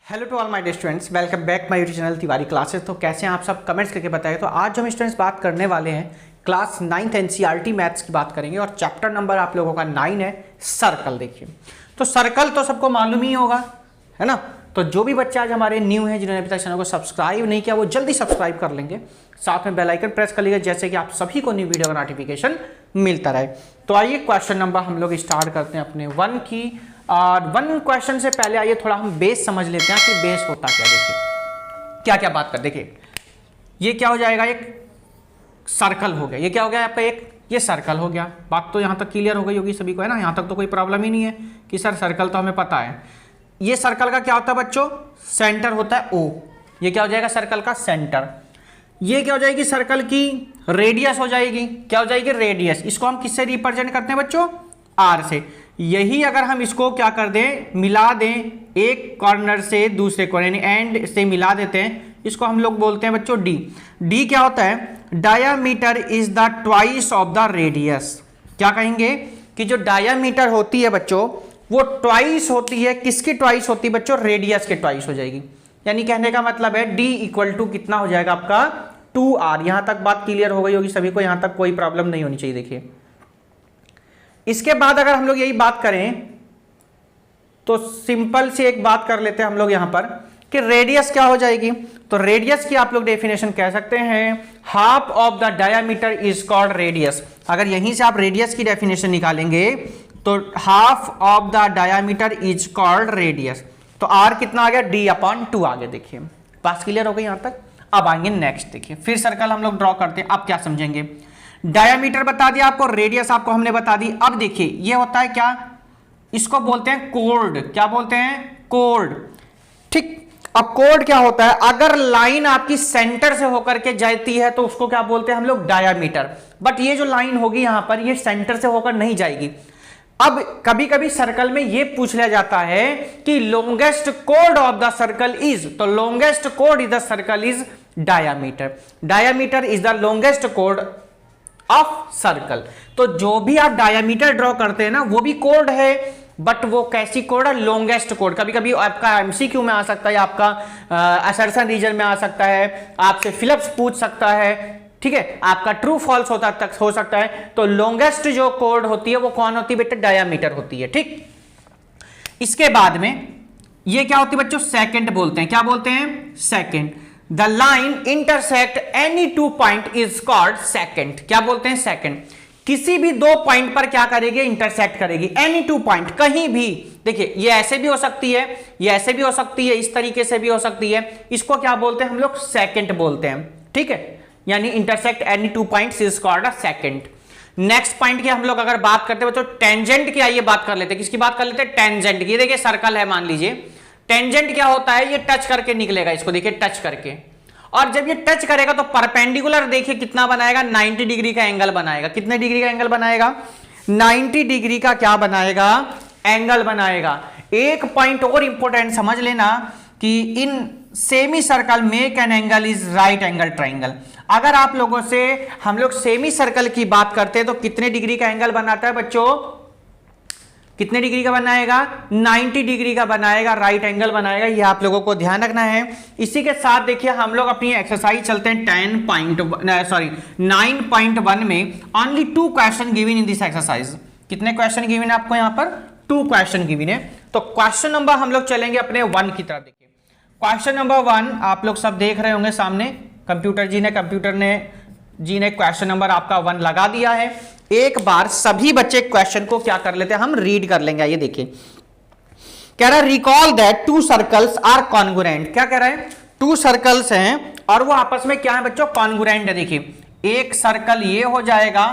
Hello to all my dear students, welcome back my YouTube channel Tiwari classes. तो कैसे हैं आप सब, कमेंट्स करके बताएं। तो आज जो हम स्टूडेंट्स बात करने वाले हैं क्लास 9th एनसीईआरटी मैथ्स की बात करेंगे और चैप्टर नंबर आप लोगों का 9 है सर्कल। देखिए तो सर्कल तो सबको मालूम ही होगा, है ना। तो जो भी बच्चे आज हमारे न्यू हैं, जिन्होंने अभी तक चैनल को सब्सक्राइब नहीं किया, वो जल्दी सब्सक्राइब कर लेंगे, साथ में बेल आइकन प्रेस कर लीजिए, जैसे कि आप सभी को न्यू वीडियो का नोटिफिकेशन मिलता रहे। तो आइए क्वेश्चन नंबर हम लोग स्टार्ट करते हैं अपने 1 की। और 1 क्वेश्चन से पहले आइए थोड़ा हम बेस समझ लेते हैं कि बेस होता क्या। देखिए क्या क्या बात कर, देखिए ये क्या हो जाएगा, एक सर्कल हो गया। ये क्या हो गया आपका, एक ये सर्कल हो गया। बात तो यहाँ तक क्लियर हो गई होगी सभी को, है ना। यहाँ तक तो कोई प्रॉब्लम ही नहीं है कि सर सर्कल तो हमें पता है। ये सर्कल का क्या होता है बच्चों, सेंटर होता है O। ये क्या हो जाएगा, सर्कल का सेंटर। ये क्या हो जाएगी, सर्कल की रेडियस हो जाएगी। क्या हो जाएगी, रेडियस। इसको हम किससे रिप्रेजेंट करते हैं बच्चों, R से। यही अगर हम इसको क्या कर दें, मिला दें, एक कॉर्नर से दूसरे कॉर्नर यानी एंड से मिला देते हैं, इसको हम लोग बोलते हैं बच्चों D। D क्या होता है, diameter is the twice of the radius. क्या कहेंगे कि जो डायामीटर होती है बच्चों, वो ट्वाइस होती है। किसकी ट्वाइस होती है बच्चों, रेडियस के ट्वाइस हो जाएगी। यानी कहने का मतलब है D इक्वल टू कितना हो जाएगा आपका 2R। यहां तक बात क्लियर हो गई होगी सभी को, यहां तक कोई प्रॉब्लम नहीं होनी चाहिए। देखिए इसके बाद अगर हम लोग यही बात करें तो सिंपल से एक बात कर लेते हैं हम लोग यहां पर कि रेडियस क्या हो जाएगी। तो रेडियस की आप लोग डेफिनेशन कह सकते हैं, half of the diameter is called radius. अगर यहीं से आप रेडियस की डेफिनेशन निकालेंगे तो half of the diameter is called radius. तो R कितना आ गया, D/2 आ गया। देखिए बात क्लियर हो गई यहां तक। अब आएंगे नेक्स्ट, देखिए फिर सर्कल हम लोग ड्रॉ करते हैं। अब क्या समझेंगे, डायामीटर बता दिया आपको, रेडियस आपको हमने बता दी। अब देखिए ये होता है क्या, इसको बोलते हैं कोड। क्या बोलते हैं, कोड। ठीक, अब कोड क्या होता है, अगर लाइन आपकी सेंटर से होकर के जाती है तो उसको क्या बोलते हैं हम लोग, डायामीटर। बट ये जो लाइन होगी यहां पर, ये सेंटर से होकर नहीं जाएगी। अब कभी कभी सर्कल में ये पूछ लिया जाता है कि लॉन्गेस्ट कोड ऑफ द सर्कल इज, तो लॉन्गेस्ट कोड is the circle is diameter. Diameter is the longest कोड ऑफ सर्कल। तो जो भी आप डायामीटर ड्रॉ करते हैं ना, वो भी कोड है, बट वो कैसी कोड है, लॉन्गेस्ट कोड। कभी कभी आपका एमसीक्यू में आ सकता है, आपका असर्शन रीजन में आ सकता है, आपसे फिलिप्स पूछ सकता है, ठीक है, आपका ट्रू फॉल्स होता तक हो सकता है। तो लॉन्गेस्ट जो कोड होती है वो कौन होती है बेटा, डायामीटर होती है। ठीक, इसके बाद में ये क्या होती है बच्चों, सेकंड बोलते हैं। क्या बोलते हैं, second. The line intersect any 2 point is called second. क्या बोलते हैं, सेकंड। किसी भी 2 पॉइंट पर क्या करेगी, इंटरसेक्ट करेगी। एनी 2 पॉइंट, कहीं भी। देखिए ये ऐसे भी हो सकती है, ये ऐसे भी हो सकती है, इस तरीके से भी हो सकती है। इसको क्या बोलते हैं हम लोग, सेकंड बोलते हैं। ठीक है, यानी intersect any 2 points is called a second. Next point की हम लोग अगर बात करते हैं बच्चों, टेंजेंट की। आइए बात कर लेते हैं, किसकी बात कर लेते हैं, टेंजेंट की। देखिए सर्कल है मान लीजिए, टेंजेंट क्या होता है, ये टच करके निकलेगा। इसको देखिए टच करके, और जब ये टच करेगा तो परपेंडिकुलर देखिए कितना बनाएगा, 90 डिग्री का एंगल बनाएगा। कितने डिग्री का एंगल बनाएगा, 90 डिग्री का क्या बनाएगा, एंगल बनाएगा। एक पॉइंट और इंपॉर्टेंट समझ लेना कि in semi circle make an angle is right angle triangle. अगर आप लोगों से हम लोग सेमी सर्कल की बात करते हैं तो कितने डिग्री का एंगल बनाता है बच्चों, कितने डिग्री का बनाएगा, 90 डिग्री का बनाएगा, राइट एंगल बनाएगा। ये आप लोगों को ध्यान रखना है। इसी के साथ देखिए हम लोग अपनी एक्सरसाइज चलते हैं 9.1 में। Only 2 question given in this exercise. कितने क्वेश्चन गिवन है आपको यहाँ पर, 2 क्वेश्चन गिवन है। तो क्वेश्चन नंबर हम लोग चलेंगे अपने 1 की तरफ। देखिए क्वेश्चन नंबर 1 आप लोग सब देख रहे होंगे सामने, कंप्यूटर जी ने क्वेश्चन नंबर आपका 1 लगा दिया है। एक बार सभी बच्चे क्वेश्चन को क्या कर लेते हैं, हम रीड कर लेंगे। ये देखिए कह रहा है, recall that 2 circles are congruent. क्या कह रहा है, 2 सर्कल्स हैं और वो आपस में क्या है बच्चों, कॉन्ग्रुएंट है। देखिए एक सर्कल ये हो जाएगा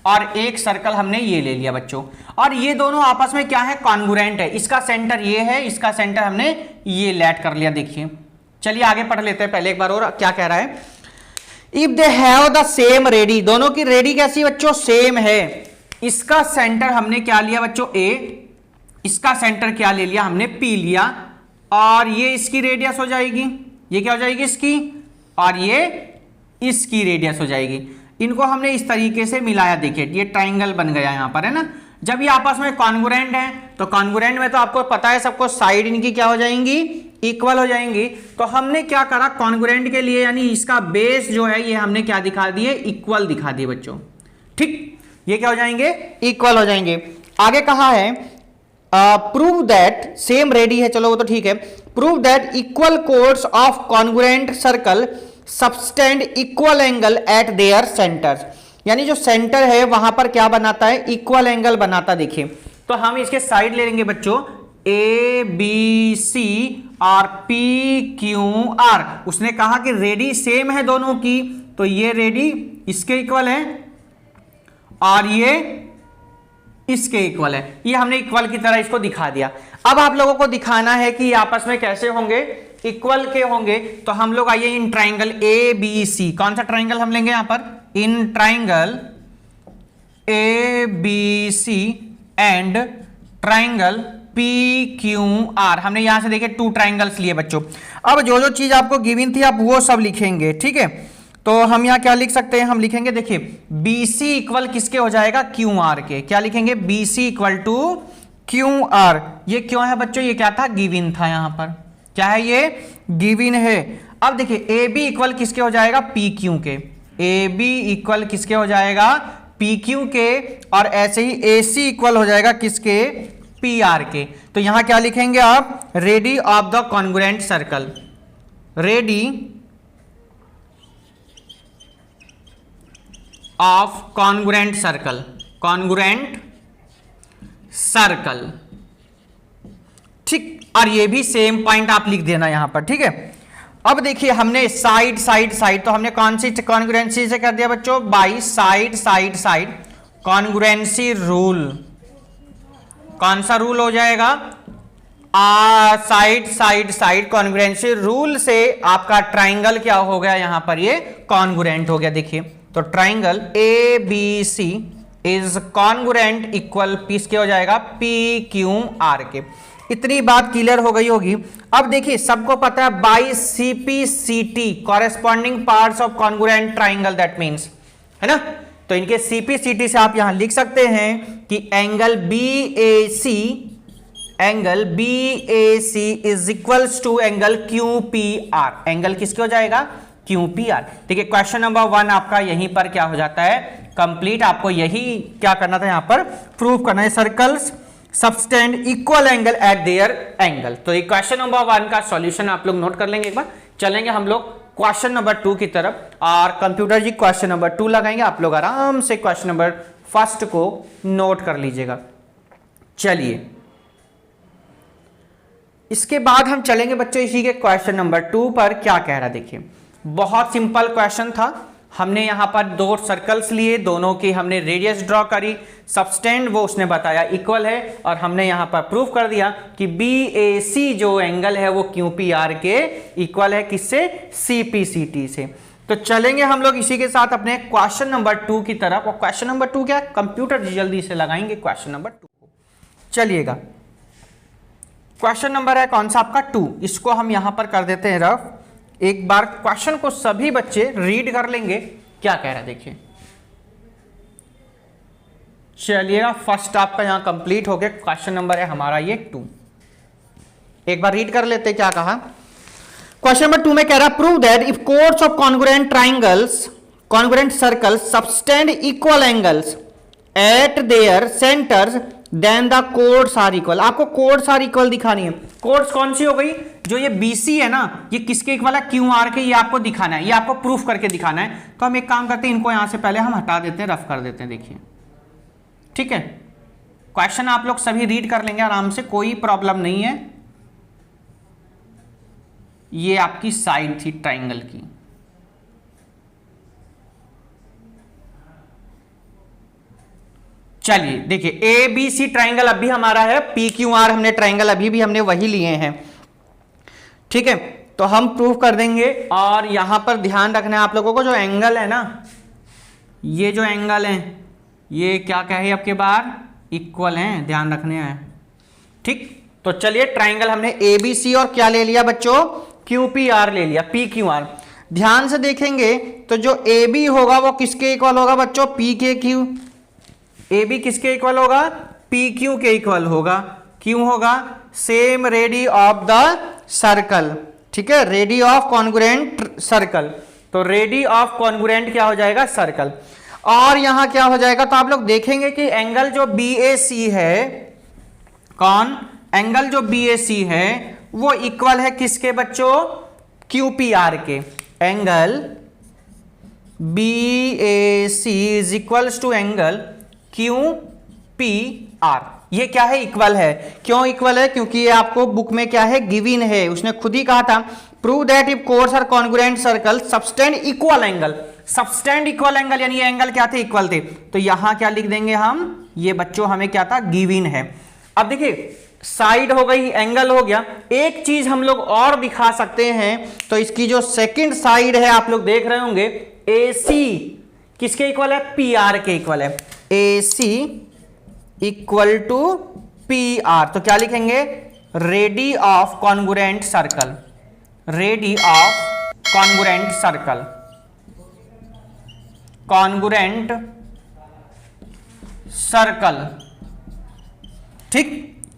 और एक सर्कल हमने ये ले लिया बच्चों, और ये दोनों आपस में क्या है, कॉन्ग्रुएंट है। इसका सेंटर ये है, इसका सेंटर हमने ये लेट कर लिया। देखिए चलिए आगे पढ़ लेते हैं पहले एक बार और। क्या कह रहा है, if they have the same ready, दोनों की रेडी कैसी बच्चों, सेम है। इसका सेंटर हमने क्या लिया बच्चों, ए, इसका सेंटर क्या ले लिया हमने, पी लिया, और ये इसकी रेडियस हो जाएगी, ये क्या हो जाएगी इसकी, और ये इसकी रेडियस हो जाएगी। इनको हमने इस तरीके से मिलाया। देखिए ये ट्राइंगल बन गया यहां पर, है ना। जब ये आपस में कॉन्ग्रुएंट है तो कॉन्ग्रुएंट में तो आपको पता है सबको, साइड इनकी क्या हो जाएंगी, इक्वल हो जाएंगी। तो हमने क्या करा कॉन्ग्रुएंट के लिए, यानी इसका बेस जो है ये हमने क्या दिखा दिए, इक्वल दिखा दिए बच्चों। ठीक, ये क्या हो जाएंगे, इक्वल हो जाएंगे। आगे कहा है प्रूव दैट, सेम रेडी है, चलो वो तो ठीक है। Prove that equal codes of congruent circle subtend equal angle eight their centres, यानी जो सेंटर है वहां पर क्या बनाता है, इक्वल एंगल बनाता। देखिए तो हम इसके साइड ले लेंगे बच्चों, ए बी सी और पी क्यू आर। उसने कहा कि रेडी सेम है दोनों की, तो ये रेडी इसके इक्वल है और ये इसके इक्वल है। ये हमने इक्वल की तरह इसको दिखा दिया। अब आप लोगों को दिखाना है कि आपस में कैसे होंगे, इक्वल के होंगे। तो हम लोग आइए इन ट्राइंगल ए बी सी, कौन सा ट्राइंगल हम लेंगे यहां पर, in triangle A B C and triangle P Q R. हमने यहां से देखे 2 ट्राइंगल्स लिए बच्चों। अब जो जो चीज आपको गिवन थी आप वो सब लिखेंगे, ठीक है। तो हम यहां क्या लिख सकते हैं, हम लिखेंगे देखिए BC इक्वल किसके हो जाएगा, QR के। क्या लिखेंगे, BC इक्वल टू QR। ये क्यों है बच्चों, ये क्या था, गिवन था, यहां पर क्या है, ये गिवन है। अब देखिए AB इक्वल किसके हो जाएगा, PQ के। AB इक्वल किसके हो जाएगा, PQ के। और ऐसे ही AC इक्वल हो जाएगा किसके, PR के। तो यहां क्या लिखेंगे आप, ready of the congruent circle, ready of congruent circle, congruent circle, ठीक। और ये भी सेम पॉइंट आप लिख देना यहां पर, ठीक है। अब देखिए हमने साइड साइड साइड, तो हमने कौन सी कॉन्ग्रुएंसी से कर दिया बच्चों, by side side side congruency rule. कौन सा रूल हो जाएगा, side side side congruency rule से आपका ट्राइंगल क्या हो गया, यहां पर ये कॉन्ग्रुएंट हो गया। देखिए तो triangle A B C is congruent equal piece के हो जाएगा पी क्यू आर के। इतनी बात क्लियर हो गई होगी। अब देखिए सबको पता है बाई सीपी सीटी corresponding parts of congruent triangle, that means, है ना। तो इनके सीपी सीटी से आप यहां लिख सकते हैं कि angle B A C is equals to angle Q P R. Angle किसके हो जाएगा, QPR। ठीक है, क्वेश्चन नंबर 1 आपका यहीं पर क्या हो जाता है, कंप्लीट। आपको यही क्या करना था, यहां पर प्रूव करना है circles subtend equal angle eight there angle. तो ये क्वेश्चन नंबर 1 का सॉल्यूशन आप लोग नोट कर लेंगे। एक बार चलेंगे हम लोग क्वेश्चन नंबर 2 की तरफ, और कंप्यूटर जी क्वेश्चन नंबर 2 लगाएंगे। आप लोग आराम से क्वेश्चन नंबर 1 को नोट कर लीजिएगा। चलिए इसके बाद हम चलेंगे बच्चों इसी के क्वेश्चन नंबर 2 पर। क्या कह रहा है देखिए, बहुत सिंपल क्वेश्चन था। हमने यहां पर 2 सर्कल्स लिए, दोनों की हमने रेडियस ड्रॉ करी, सबटेंड वो उसने बताया इक्वल है, और हमने यहां पर प्रूफ कर दिया कि BAC जो एंगल है वो QPR के इक्वल है, किससे, CPCT से। तो चलेंगे हम लोग इसी के साथ अपने क्वेश्चन नंबर 2 की तरफ। और क्वेश्चन नंबर 2 क्या, कंप्यूटर जल्दी से लगाएंगे क्वेश्चन नंबर 2 को। चलिएगा क्वेश्चन नंबर है कौन सा आपका 2, इसको हम यहां पर कर देते हैं रफ। एक बार क्वेश्चन को सभी बच्चे रीड कर लेंगे, क्या कह रहा है देखिए। चलिएगा फर्स्ट आपका यहां कंप्लीट हो गया, क्वेश्चन नंबर है हमारा ये 2। एक बार रीड कर लेते क्या कहा। क्वेश्चन नंबर 2 में कह रहा है prove that if chords of congruent triangles, congruent circles subtend equal angles at their centres then the chords are equal. आपको कोड्स आर इक्वल दिखानी है। कोड्स कौन सी हो गई, जो ये BC है ना, ये किसके इक्वल है, QR के। ये आपको दिखाना है, ये आपको प्रूफ करके दिखाना है। तो हम एक काम करते हैं, इनको यहां से पहले हम हटा देते हैं, रफ कर देते हैं। देखिए ठीक है, क्वेश्चन आप लोग सभी रीड कर लेंगे आराम से, कोई प्रॉब्लम नहीं है। ये आपकी साइड थी ट्राइंगल की, चलिए देखिए ABC ट्राइंगल अभी हमारा है, PQR हमने ट्राइंगल अभी भी हमने वही लिए हैं, ठीक है। तो हम प्रूफ कर देंगे। और यहां पर ध्यान रखना है आप लोगों को, जो एंगल है ना, ये जो एंगल है ये क्या कहे आपके बाहर, इक्वल हैं, ध्यान रखने हैं, ठीक। तो चलिए ट्राइंगल हमने ABC और क्या ले लिया बच्चों, QPR ले लिया, PQR। ध्यान से देखेंगे तो जो AB होगा वो किसके इक्वल होगा बच्चों, PQ। AB किसके इक्वल होगा, PQ के इक्वल होगा। क्यों होगा, same ready of the circle, ठीक है, रेडी ऑफ कॉन्ग्रुएंट सर्कल। तो रेडी ऑफ कॉन्ग्रुएंट क्या हो जाएगा, सर्कल। और यहां क्या हो जाएगा, तो आप लोग देखेंगे कि एंगल जो BAC है, कौन, एंगल जो BAC है वो इक्वल है किसके बच्चों, QPR के। Angle BAC is equals to angle QPR। ये क्या है, इक्वल है। क्यों इक्वल है, क्योंकि ये आपको बुक में क्या है, गिवन है। उसने खुद ही कहा था प्रूव दैट इफ कोर्स और congruent circle subtend equal angle. Subtend equal angle यानी ये एंगल क्या थे, इक्वल थे। तो यहां क्या लिख देंगे हम, ये बच्चों हमें क्या था, गिवन है। अब देखिए साइड हो गई, एंगल हो गया। एक चीज हम लोग और दिखा सकते हैं, तो इसकी जो सेकंड साइड है आप लोग देख रहे होंगे, AC किसके इक्वल है, PR के इक्वल है। AC इक्वल टू PR, तो क्या लिखेंगे, ready of congruent circle. Ready of congruent circle, congruent circle, ठीक।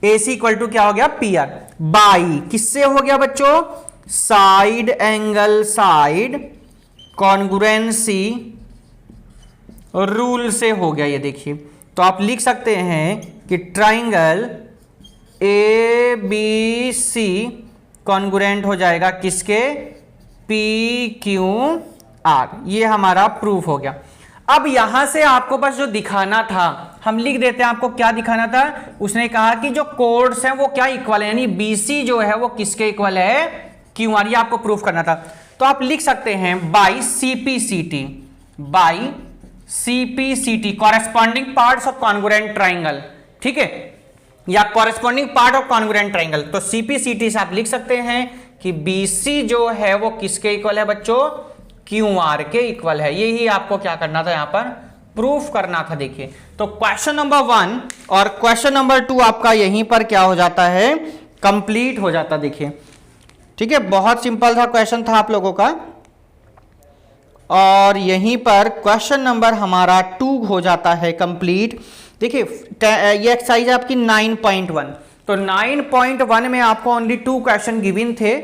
AC इक्वल टू क्या हो गया, PR बाई किससे हो गया बच्चों, side angle side congruency rule से हो गया। ये देखिए, तो आप लिख सकते हैं कि ट्राइंगल ABC कॉन्ग्रुएंट हो जाएगा किसके, PQR। ये हमारा प्रूफ हो गया। अब यहां से आपको बस जो दिखाना था, हम लिख देते हैं। आपको क्या दिखाना था, उसने कहा कि जो कोड्स हैं वो क्या इक्वल है, यानी BC जो है वो किसके इक्वल है, QR। ये आपको प्रूफ करना था। तो आप लिख सकते हैं by CPCT, by CPCT corresponding parts of congruent triangle, ठीक है, या corresponding part of congruent triangle. तो CPCT से आप लिख सकते हैं कि BC जो है वो किसके इक्वल है बच्चों, QR के इक्वल है। यही आपको क्या करना था, यहां पर प्रूफ करना था। देखिए, तो क्वेश्चन नंबर 1 और क्वेश्चन नंबर 2 आपका यहीं पर क्या हो जाता है, कंप्लीट हो जाता। देखिए, ठीक है, बहुत सिंपल था क्वेश्चन था आप लोगों का। और यहीं पर क्वेश्चन नंबर हमारा 2 हो जाता है कंप्लीट। देखिए, ये एक्सरसाइज है आपकी 9.1। तो 9.1 में आपको ओनली 2 क्वेश्चन गिवन थे,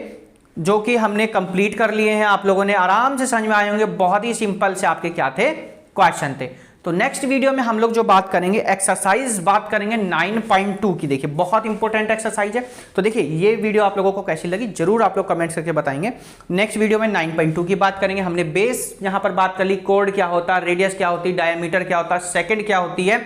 जो कि हमने कंप्लीट कर लिए हैं। आप लोगों ने आराम से समझ में आए होंगे, बहुत ही सिंपल से आपके क्या थे, क्वेश्चन थे। तो नेक्स्ट वीडियो में हम लोग जो बात करेंगे, एक्सरसाइज बात करेंगे 9.2 की। देखिए, बहुत इंपॉर्टेंट एक्सरसाइज है। तो देखिए, ये वीडियो आप लोगों को कैसी लगी जरूर आप लोग कमेंट्स करके बताएंगे। नेक्स्ट वीडियो में 9.2 की बात करेंगे। हमने बेस यहां पर बात कर ली, कोड क्या होता है, रेडियस क्या होती है, डायमीटर क्या होता है, सेकंड क्या होती है,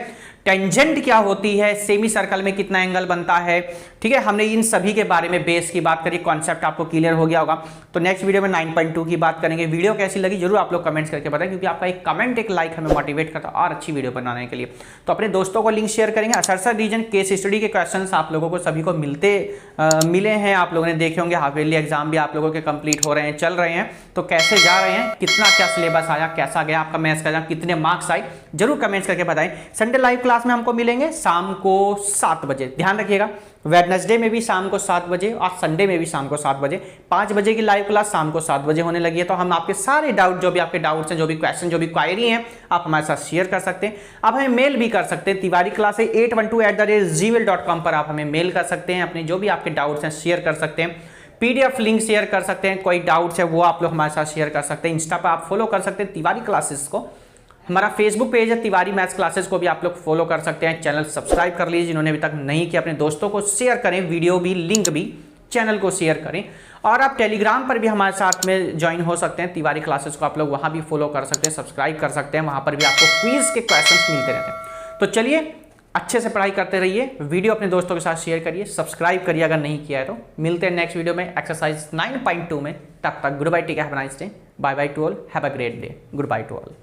टेंजेंट क्या होती है, सेमी सर्कल में कितना एंगल बनता है, ठीक है। हमने इन सभी के बारे में बेस की बात करी, कॉन्सेप्ट आपको क्लियर हो गया होगा। तो नेक्स्ट वीडियो में 9.2 की बात करेंगे। वीडियो कैसी लगी जरूर आप लोग कमेंट्स करके बताएं, क्योंकि आपका एक कमेंट, एक लाइक हमें मोटिवेट करता है और अच्छी वीडियो बनाने के लिए। तो अपने दोस्तों को लिंक शेयर करेंगे। असरसर रीजन केस स्टडी के क्वेश्चंस आप लोगों को सभी को मिले हैं, आप लोगों ने देखे होंगे। हाफ ईयरली एग्जाम भी आप लोगों के कंप्लीट हो रहे हैं, चल रहे हैं। तो कैसे जा रहे हैं, कितना क्या सिलेबस आया, कैसा गया आपका मैथ्स का एग्जाम, कितने मार्क्स आए, जरूर कमेंट्स करके बताएं। संडे लाइव क्लास में हमको मिलेंगे शाम को 7 बजे, ध्यान रखिएगा। वेडनेसडे में भी शाम को 7 बजे और संडे में भी शाम को 7 बजे। 5 बजे की लाइव क्लास शाम को 7 बजे होने लगी है। तो हम आपके सारे डाउट, जो भी आपके डाउट्स हैं, जो भी क्वेश्चन, जो भी क्वायरी हैं, आप हमारे साथ शेयर कर सकते हैं। आप हमें मेल भी कर सकते हैं, तिवारी क्लासेस 812@gmail.com पर आप हमें मेल कर सकते हैं। अपने जो भी आपके डाउट्स हैं शेयर कर सकते हैं। PDF लिंक शेयर कर सकते हैं। कोई डाउट्स है वो आप लोग हमारे साथ शेयर कर सकते हैं। इंस्टा पर आप फॉलो कर सकते हैं तिवारी क्लासेस को। हमारा फेसबुक पेज है तिवारी मैथ्स क्लासेस, को भी आप लोग फॉलो कर सकते हैं। चैनल सब्सक्राइब कर लीजिए जिन्होंने अभी तक नहीं किया। अपने दोस्तों को शेयर करें, वीडियो भी, लिंक भी, चैनल को शेयर करें। और आप टेलीग्राम पर भी हमारे साथ में ज्वाइन हो सकते हैं। तिवारी क्लासेस को आप लोग वहां भी फॉलो कर सकते हैं, सब्सक्राइब कर सकते हैं। वहां पर भी आपको क्विज के क्वेश्चन मिलते रहते हैं। तो चलिए, अच्छे से पढ़ाई करते रहिए। वीडियो अपने दोस्तों के साथ शेयर करिए, सब्सक्राइब करिए अगर नहीं किया है तो। मिलते हैं नेक्स्ट वीडियो में एक्सरसाइज 9.2 में। तब तक good bye, take care, have a nice day, bye bye to all, have a great day, good bye to all.